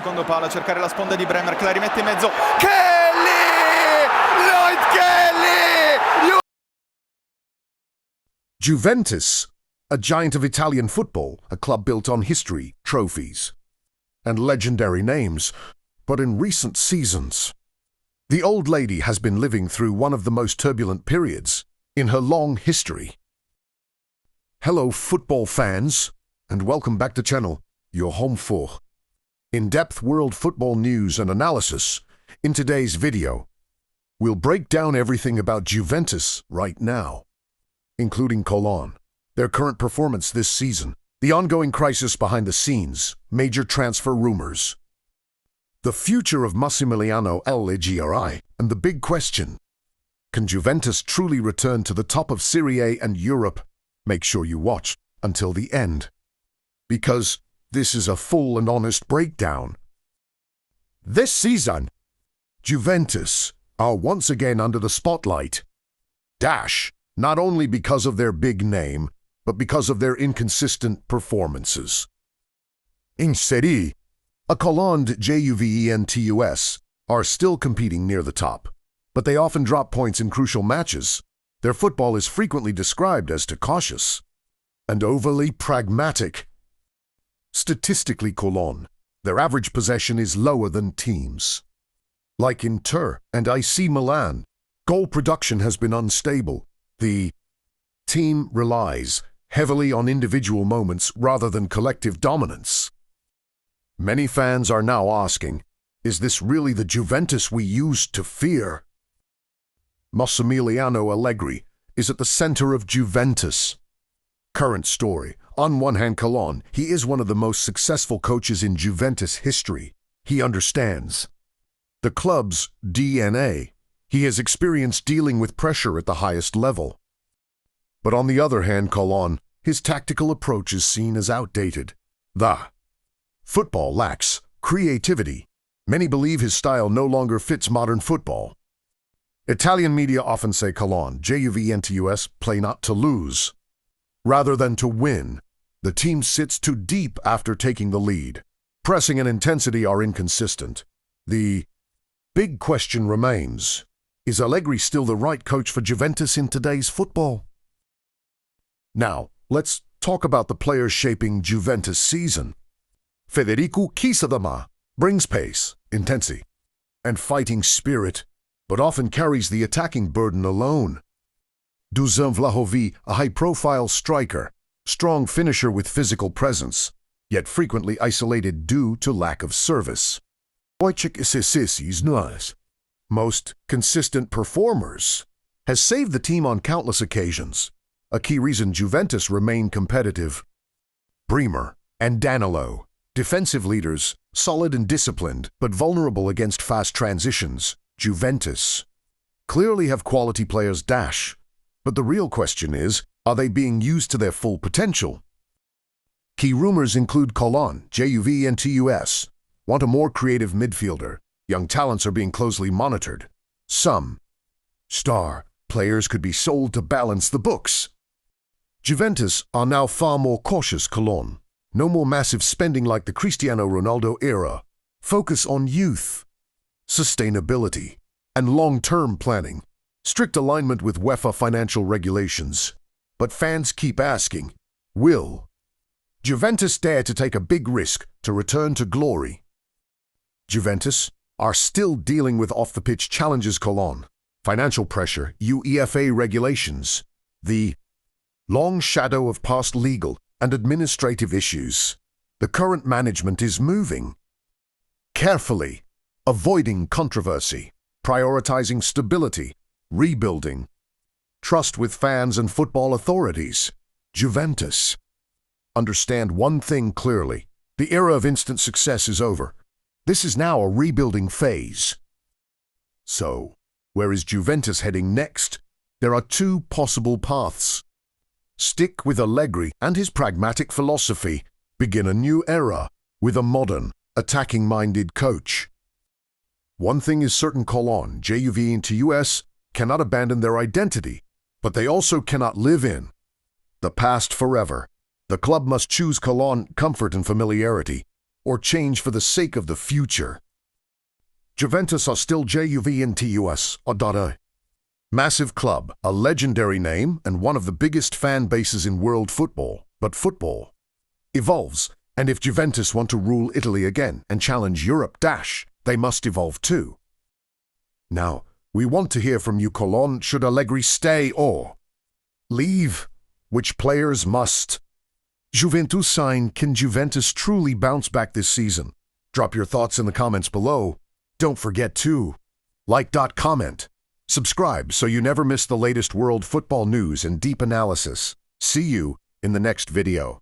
secondo palo a cercare la sponda di Bremer che la rimette in mezzo. Kelly! Lloyd Kelly! Juventus, a giant of Italian football, a club built on history, trophies, and legendary names. But in recent seasons, the old lady has been living through one of the most turbulent periods in her long history. Hello football fans, and welcome back to channel, your home for in-depth world football news and analysis. In today's video, we'll break down everything about Juventus right now, including Cologne, their current performance this season, the ongoing crisis behind the scenes, major transfer rumors, the future of Massimiliano Allegri, and the big question: can Juventus truly return to the top of Serie A and Europe? Make sure you watch until the end, because this is a full and honest breakdown. This season, Juventus are once again under the spotlight. Not only because of their big name, but because of their inconsistent performances. In Serie A, Cologne, Juventus are still competing near the top, but they often drop points in crucial matches. Their football is frequently described as too cautious and overly pragmatic. Statistically, Cologne, their average possession is lower than teams like Inter and AC Milan. Goal production has been unstable. The team relies heavily on individual moments rather than collective dominance. Many fans are now asking, is this really the Juventus we used to fear? Massimiliano Allegri is at the center of Juventus' current story. On one hand, Cologne, he is one of the most successful coaches in Juventus history. He understands the club's DNA. He has experience dealing with pressure at the highest level. But on the other hand, Cologne, his tactical approach is seen as outdated. The football lacks creativity. Many believe his style no longer fits modern football. Italian media often say Cologne, Juventus play not to lose, rather than to win. The team sits too deep after taking the lead. Pressing and intensity are inconsistent. The big question remains: is Allegri still the right coach for Juventus in today's football? Now, let's talk about the players shaping Juventus' season. Federico Chiesa brings pace, intensity, and fighting spirit, but often carries the attacking burden alone. Dusan Vlahović, a high-profile striker, strong finisher with physical presence, yet frequently isolated due to lack of service. Most consistent performers, has saved the team on countless occasions, a key reason Juventus remain competitive. Bremer and Danilo, defensive leaders, solid and disciplined, but vulnerable against fast transitions. Juventus clearly have quality players, but the real question is, are they being used to their full potential? Key rumors include Cologne, Juventus want a more creative midfielder. Young talents are being closely monitored. Some star players could be sold to balance the books. Juventus are now far more cautious. Cologne, no more massive spending like the Cristiano Ronaldo era. Focus on youth, sustainability, and long-term planning. Strict alignment with UEFA financial regulations. But fans keep asking, will Juventus dare to take a big risk to return to glory? Juventus are still dealing with off-the-pitch challenges. Cologne, financial pressure, UEFA regulations, the long shadow of past legal and administrative issues. The current management is moving carefully, avoiding controversy, prioritizing stability, rebuilding trust with fans and football authorities. Juventus understand one thing clearly: the era of instant success is over. This is now a rebuilding phase. So, where is Juventus heading next? There are two possible paths. Stick with Allegri and his pragmatic philosophy. Begin a new era with a modern, attacking-minded coach. One thing is certain: Cologne, Juventus cannot abandon their identity, but they also cannot live in the past forever. The club must choose Cologne comfort and familiarity, or change for the sake of the future. Juventus are still Juventus, a massive club, a legendary name, and one of the biggest fan bases in world football. But football evolves, and if Juventus want to rule Italy again and challenge Europe, they must evolve too. Now, we want to hear from you, Colon. Should Allegri stay or leave? Which players must Juventus sign? Can Juventus truly bounce back this season? Drop your thoughts in the comments below. Don't forget to like, comment, subscribe so you never miss the latest world football news and deep analysis. See you in the next video.